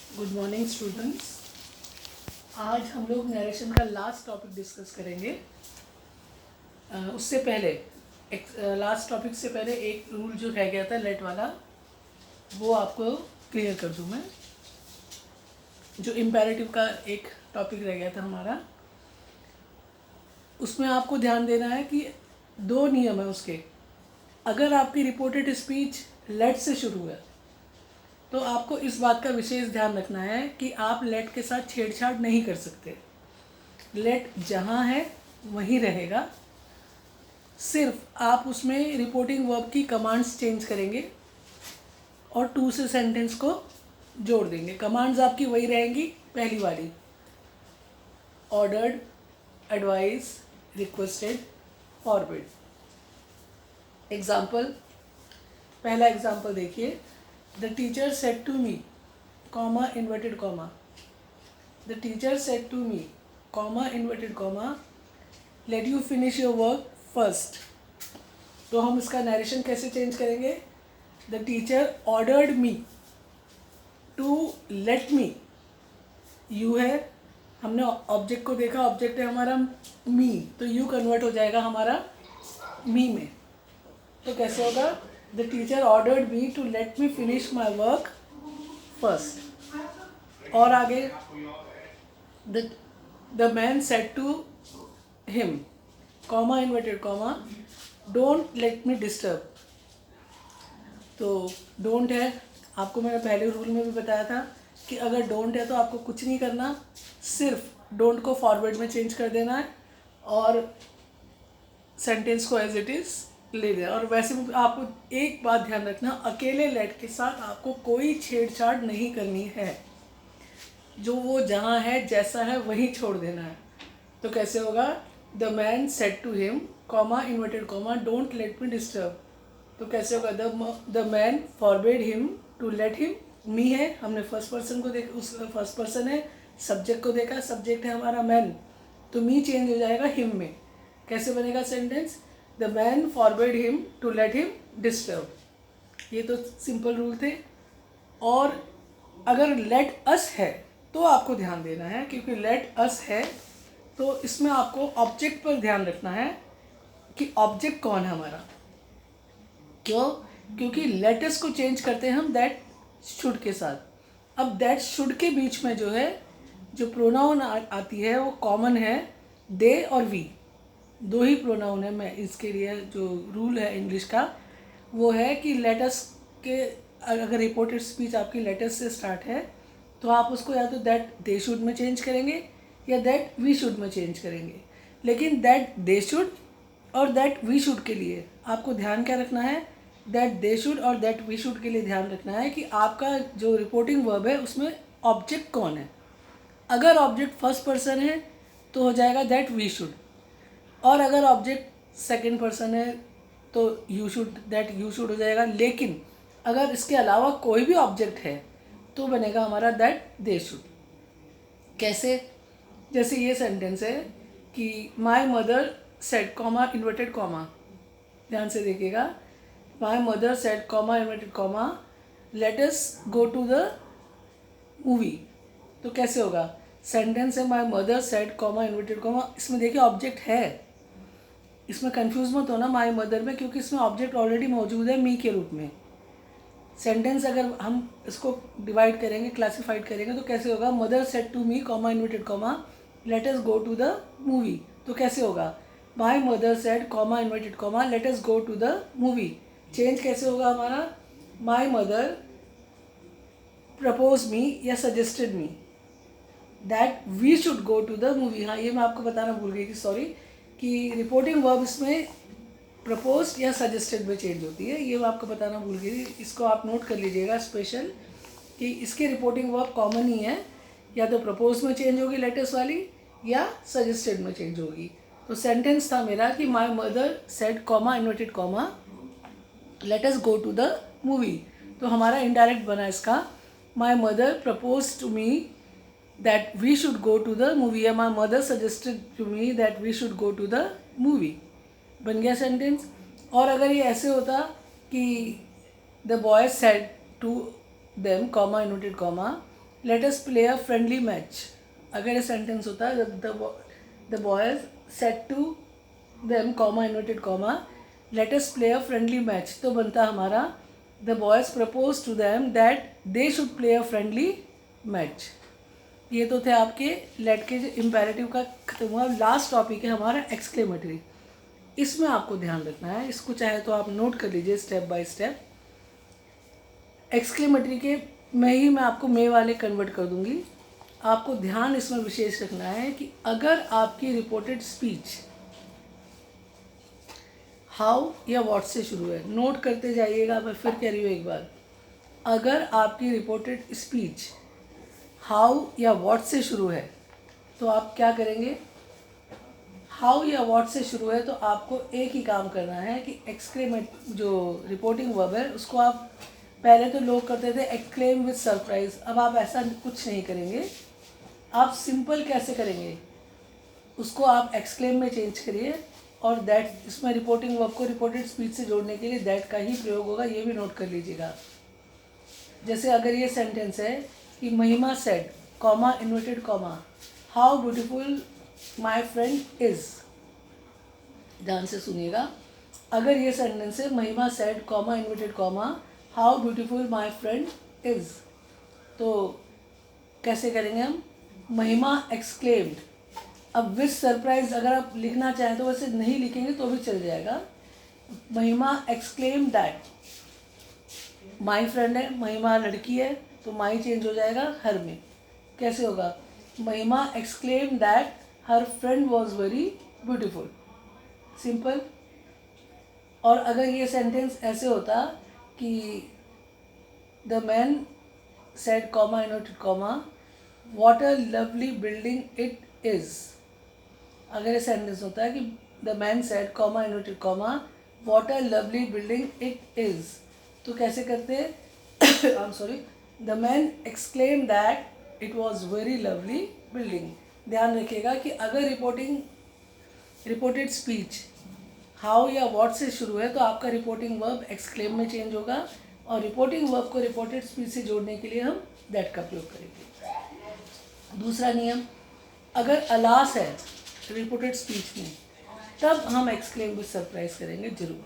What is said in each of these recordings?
Good morning students. आज हम लोग नरेशन का लास्ट टॉपिक डिस्कस करेंगे। उससे पहले लास्ट टॉपिक से पहले एक रूल जो रह गया था लेट वाला, वो आपको क्लियर कर दूं मैं। जो इम्पेरेटिव का एक टॉपिक रह गया था हमारा, उसमें आपको ध्यान देना है कि दो नियम है उसके। अगर आपकी रिपोर्टेड स्पीच लेट से शुरू है तो आपको इस बात का विशेष ध्यान रखना है कि आप लेट के साथ छेड़छाड़ नहीं कर सकते। लेट जहाँ है वहीं रहेगा, सिर्फ आप उसमें रिपोर्टिंग वर्ब की कमांड्स चेंज करेंगे और टू से सेंटेंस को जोड़ देंगे। कमांड्स आपकी वही रहेंगी, पहली वाली ordered, advice, requested, forward. Example, पहला एग्जाम्पल देखिए। The teacher said to me, comma inverted comma, the teacher said to me, comma inverted comma, let you finish your work first. तो हम इसका नरेशन कैसे चेंज करेंगे? The teacher ordered me to let me. You है, हमने object को देखा, object है हमारा मी, तो यू कन्वर्ट हो जाएगा हमारा मी में। तो कैसे होगा? The teacher ordered me to let me finish my work first. और आगे the man said to him, comma inverted comma, don't let me disturb. तो डोंट है, आपको मैंने पहले रूल में भी बताया था कि अगर डोंट है तो आपको कुछ नहीं करना, सिर्फ डोंट को फॉरवर्ड में चेंज कर देना है और सेंटेंस को एज इट इज़ ले देना। और वैसे भी आपको एक बात ध्यान रखना, अकेले लेट के साथ आपको कोई छेड़छाड़ नहीं करनी है। जो वो जहाँ है जैसा है वहीं छोड़ देना है। तो कैसे होगा? The man said to him, comma inverted comma, don't let me disturb. तो कैसे होगा? The man forbade him to let him. Me है, हमने फर्स्ट पर्सन को देखा, उस फर्स्ट पर्सन है, सब्जेक्ट को देखा, सब्जेक्ट है हमारा मैन, तो मी चेंज हो जाएगा हिम में। कैसे बनेगा sentence? The man forbade him to let him disturb. ये तो सिंपल रूल थे। और अगर लेट अस है तो आपको ध्यान देना है, क्योंकि लेट अस है तो इसमें आपको ऑब्जेक्ट पर ध्यान रखना है कि ऑब्जेक्ट कौन है हमारा। क्यों? क्योंकि लेटस को चेंज करते हैं हम दैट शुड के साथ। अब दैट शुड के बीच में जो है, जो प्रोनाउन आती है वो कॉमन है, दे और वी, दो ही प्रोनाउन है। मैं इसके लिए जो रूल है इंग्लिश का वो है कि लेटस के, अगर रिपोर्टेड स्पीच आपकी लेटस से स्टार्ट है तो आप उसको या तो दैट दे शुड में चेंज करेंगे या दैट वी शुड में चेंज करेंगे। लेकिन दैट दे शुड और दैट वी शुड के लिए आपको ध्यान क्या रखना है? दैट दे शुड और दैट वी शुड के लिए ध्यान रखना है कि आपका जो रिपोर्टिंग वर्ब है उसमें ऑब्जेक्ट कौन है। अगर ऑब्जेक्ट फर्स्ट पर्सन है तो हो जाएगा दैट वी शुड, और अगर ऑब्जेक्ट सेकंड पर्सन है तो you should, that you should हो जाएगा। लेकिन अगर इसके अलावा कोई भी ऑब्जेक्ट है तो बनेगा हमारा दैट दे शुड। कैसे? जैसे ये सेंटेंस है कि my mother said, comma inverted comma, ध्यान से देखिएगा, my mother said, comma inverted comma, let us go to the movie. तो कैसे होगा? सेंटेंस है my mother said, comma inverted comma, इसमें देखिए ऑब्जेक्ट है, इसमें कंफ्यूज मत होना माई मदर में, क्योंकि इसमें ऑब्जेक्ट ऑलरेडी मौजूद है मी के रूप में। सेंटेंस अगर हम इसको डिवाइड करेंगे, क्लासिफाइड करेंगे, तो कैसे होगा? Mother said to me, comma inverted comma, let us go to the movie. तो कैसे होगा? My mother said, comma inverted comma, let us go to the movie. Change कैसे होगा हमारा? माई मदर प्रपोज मी या suggested me that we should go to the movie. हाँ, ये मैं आपको बताना भूल गई थी, सॉरी, कि रिपोर्टिंग वर्ब इसमें प्रपोज या सजेस्टेड में चेंज होती है, ये मैं आपको बताना भूल गई थी। इसको आप नोट कर लीजिएगा स्पेशल, कि इसके रिपोर्टिंग वर्ब कॉमन ही है, या तो प्रपोज में चेंज होगी लेटेस्ट वाली या सजेस्टेड में चेंज होगी। तो सेंटेंस था मेरा कि my mother said, comma inverted comma, let us go to the movie. तो हमारा इनडायरेक्ट बना इसका, my mother propose to me that we should go to the movie, या my mother suggested to me that we should go to the movie। बन गया sentence. और अगर ये ऐसे होता कि the boy said to them, comma inverted comma, let us play a friendly match. अगर ये सेंटेंस होता है the boys said to them comma inverted comma let us play a friendly match, तो बनता हमारा the boys propose to them that they should play a friendly match. ये तो थे आपके लेट के जो इम्पेरेटिव का खत्म हुआ। लास्ट टॉपिक है हमारा एक्सक्लेमेटरी। इसमें आपको ध्यान रखना है, इसको चाहे तो आप नोट कर लीजिए स्टेप बाय स्टेप। एक्सक्लेमेटरी के मैं आपको मे वाले कन्वर्ट कर दूंगी। आपको ध्यान इसमें विशेष रखना है कि अगर आपकी रिपोर्टेड स्पीच हाउ या व्हाट से शुरू है, नोट करते जाइएगा, मैं फिर कह रही हूँ एक बार, अगर आपकी रिपोर्टेड स्पीच हाउ या व्हाट से शुरू है तो आप क्या करेंगे, हाउ या व्हाट से शुरू है तो आपको एक ही काम करना है कि एक्सक्लेमेट जो रिपोर्टिंग वर्ब है उसको आप, पहले तो लोग करते थे एक्सक्लेम विद सरप्राइज, अब आप ऐसा कुछ नहीं करेंगे। आप सिंपल कैसे करेंगे, उसको आप एक्सक्लेम में चेंज करिए और दैट, इसमें रिपोर्टिंग वर्ब को रिपोर्टेड स्पीच से जोड़ने के लिए दैट का ही प्रयोग होगा, ये भी नोट कर लीजिएगा। जैसे अगर ये सेंटेंस है कि महिमा said comma inverted comma how beautiful my friend is, ध्यान से सुनिएगा। अगर ये सेंटेंस है महिमा said comma inverted comma how beautiful my friend is, तो कैसे करेंगे हम, महिमा एक्सक्लेम्ड। अब विद सरप्राइज अगर आप लिखना चाहें तो वैसे नहीं लिखेंगे तो भी चल जाएगा। महिमा एक्सक्लेम दैट, माई फ्रेंड है, महिमा लड़की है तो माई चेंज हो जाएगा हर में, कैसे होगा, महिमा exclaim that her friend was very beautiful, simple. और अगर ये सेंटेंस ऐसे होता कि the man said comma inverted comma what a lovely building it is, अगर ये सेंटेंस होता है कि the man said comma inverted comma what a lovely building it is, तो कैसे करते I am sorry, the man exclaim that it was very lovely building. ध्यान रखिएगा कि अगर रिपोर्टेड स्पीच हाउ या व्हाट से शुरू है तो आपका रिपोर्टिंग वर्ब एक्सक्लेम में चेंज होगा और रिपोर्टिंग वर्ब को रिपोर्टेड स्पीच से जोड़ने के लिए हम दैट का प्रयोग करेंगे। दूसरा नियम, अगर अलास है रिपोर्टेड स्पीच में तब हम एक्सक्लेम विद सरप्राइज करेंगे जरूर।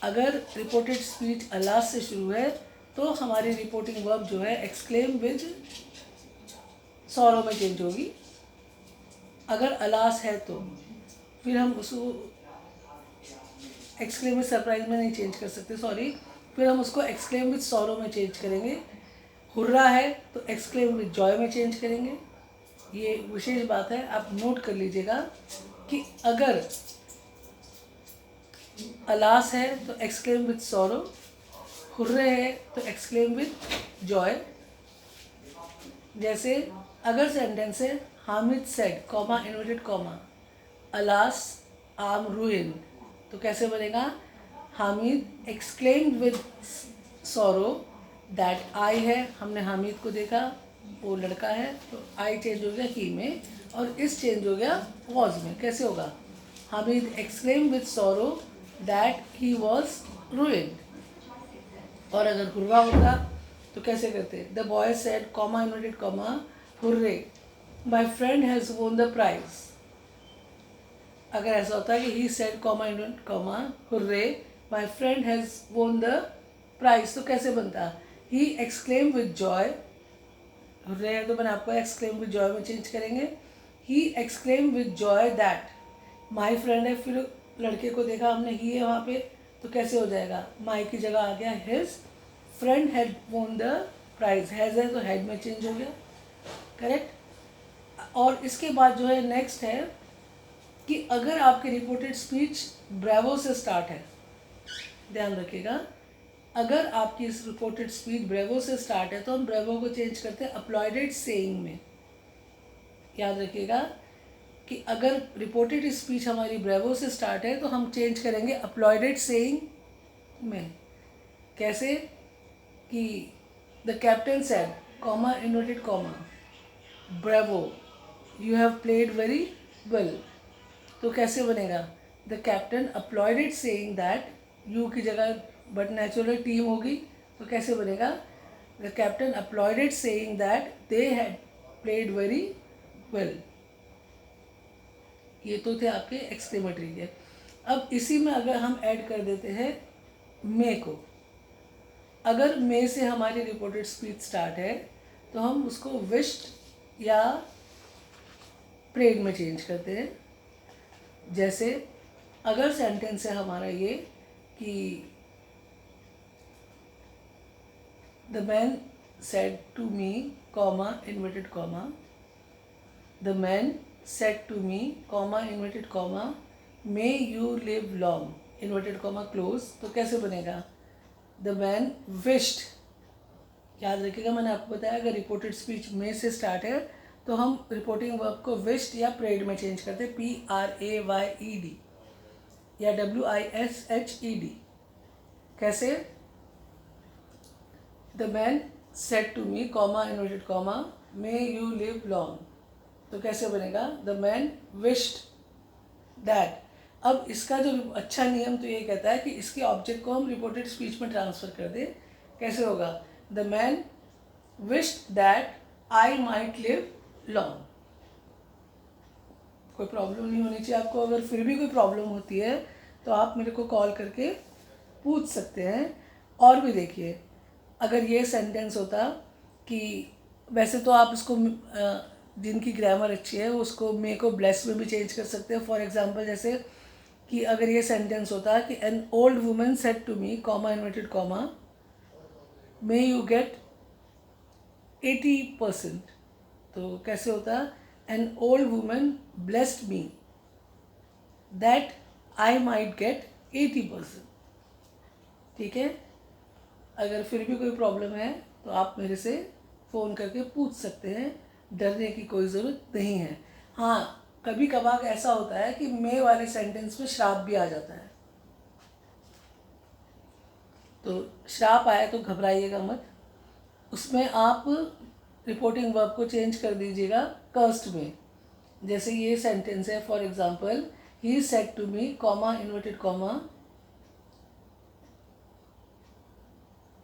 अगर रिपोर्टेड स्पीच अलास से शुरू है तो हमारी रिपोर्टिंग वर्ब जो है एक्सक्लेम विद सॉरो में चेंज होगी। अगर अलास है तो फिर हम उसको एक्सक्लेम विद सरप्राइज में नहीं चेंज कर सकते, सॉरी, फिर हम उसको एक्सक्लेम विद सॉरो में चेंज करेंगे। हुर्रा है तो एक्सक्लेम विद जॉय में चेंज करेंगे। ये विशेष बात है, आप नोट कर लीजिएगा कि अगर अलास है तो एक्सक्लेम विद सॉरो, हुर्रे है तो एक्सक्लेम विद जॉय। जैसे अगर सेंटेंस है Hamid said comma inverted comma alas आम रूइन, तो कैसे बनेगा, Hamid exclaimed with sorrow that I है, हमने हामिद को देखा वो लड़का है तो आई चेंज हो गया ही में और इस चेंज हो गया वॉज में, कैसे होगा, Hamid exclaimed with sorrow that he was ruined. और अगर हुर्रा होता तो कैसे करते, the boy said comma inverted comma hurray my friend has won the prize. अगर ऐसा होता है कि he said comma inverted comma hurray my friend has won the prize, तो कैसे बनता, he exclaim with joy, hurray है तो मैंने आपको एक्सक्लेम विद जॉय में चेंज करेंगे, he exclaim with Joy that my friend है, फिर लड़के को देखा हमने ही है वहाँ पे तो कैसे हो जाएगा, माई की जगह आ गया his friend had won the prize, has है तो हैड में चेंज हो गया, करेक्ट। और इसके बाद जो है नेक्स्ट है कि अगर आपकी रिपोर्टेड स्पीच ब्रेवो से स्टार्ट है, ध्यान रखिएगा, अगर आपकी इस रिपोर्टेड स्पीच ब्रेवो से स्टार्ट है तो हम ब्रेवो को चेंज करते हैं अपलॉयडेड सेइंग में। याद रखिएगा कि अगर रिपोर्टेड स्पीच हमारी ब्रेवो से स्टार्ट है तो हम चेंज करेंगे अपलॉयडेड सेइंग में। कैसे कि the captain said comma inverted comma bravo you have played very well, तो कैसे बनेगा, the captain applauded saying that, you की जगह बट नेचुरल टीम होगी तो कैसे बनेगा, the captain applauded saying that they had played very well. ये तो थे आपके एक्सक्लेमेटरी के। अब इसी में अगर हम ऐड कर देते हैं मे को, अगर मे से हमारी रिपोर्टेड स्पीच स्टार्ट है तो हम उसको विश्ड या प्रेड में चेंज करते हैं। जैसे अगर सेंटेंस है हमारा ये कि the man said to me comma inverted comma, the man said to me comma inverted comma may you live long inverted comma close, तो कैसे बनेगा? द मैन विश्ड, याद रखिएगा मैंने आपको बताया अगर रिपोर्टेड स्पीच में से स्टार्ट है तो हम रिपोर्टिंग वर्ब को विश्ड या प्रेड में चेंज करते हैं, PRAYED या WISHED। कैसे? The man said to me comma inverted comma may you live long, तो कैसे बनेगा? The man wished that. अब इसका जो अच्छा नियम तो ये कहता है कि इसके ऑब्जेक्ट को हम रिपोर्टेड स्पीच में ट्रांसफ़र कर दें। कैसे होगा? The man wished that I might live long. कोई प्रॉब्लम नहीं होनी चाहिए आपको। अगर फिर भी कोई प्रॉब्लम होती है तो आप मेरे को कॉल करके पूछ सकते हैं। और भी देखिए, अगर ये सेंटेंस होता कि वैसे तो आप इसको जिनकी ग्रामर अच्छी है उसको मे को ब्लेस में भी चेंज कर सकते हैं। फॉर एग्जांपल जैसे कि अगर ये सेंटेंस होता कि an old woman said to me comma inverted comma may you get 80%, तो कैसे होता? An old woman blessed me that I might get 80%। ठीक है? अगर फिर भी कोई प्रॉब्लम है तो आप मेरे से फ़ोन करके पूछ सकते हैं, डरने की कोई ज़रूरत नहीं है। हाँ, कभी कभार ऐसा होता है कि मे वाले सेंटेंस में श्राप भी आ जाता है, तो श्राप आए तो घबराइएगा मत। उसमें आप रिपोर्टिंग वर्ब को चेंज कर दीजिएगा कर्स्ड में। जैसे ये सेंटेंस है, for example he said to me comma inverted comma,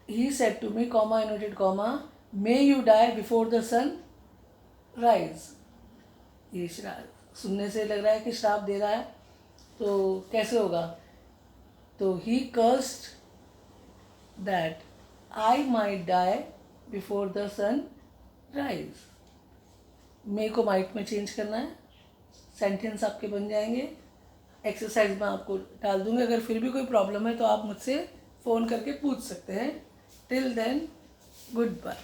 he said to me comma inverted comma may you die before the sun rise। ये श्राप सुनने से लग रहा है कि श्राप दे रहा है, तो कैसे होगा? तो he cursed that I might die before the sun rise। मे को माइट में चेंज करना है, सेंटेंस आपके बन जाएंगे। एक्सरसाइज में आपको डाल दूंगी। अगर फिर भी कोई प्रॉब्लम है तो आप मुझसे फ़ोन करके पूछ सकते हैं। Till then, good bye.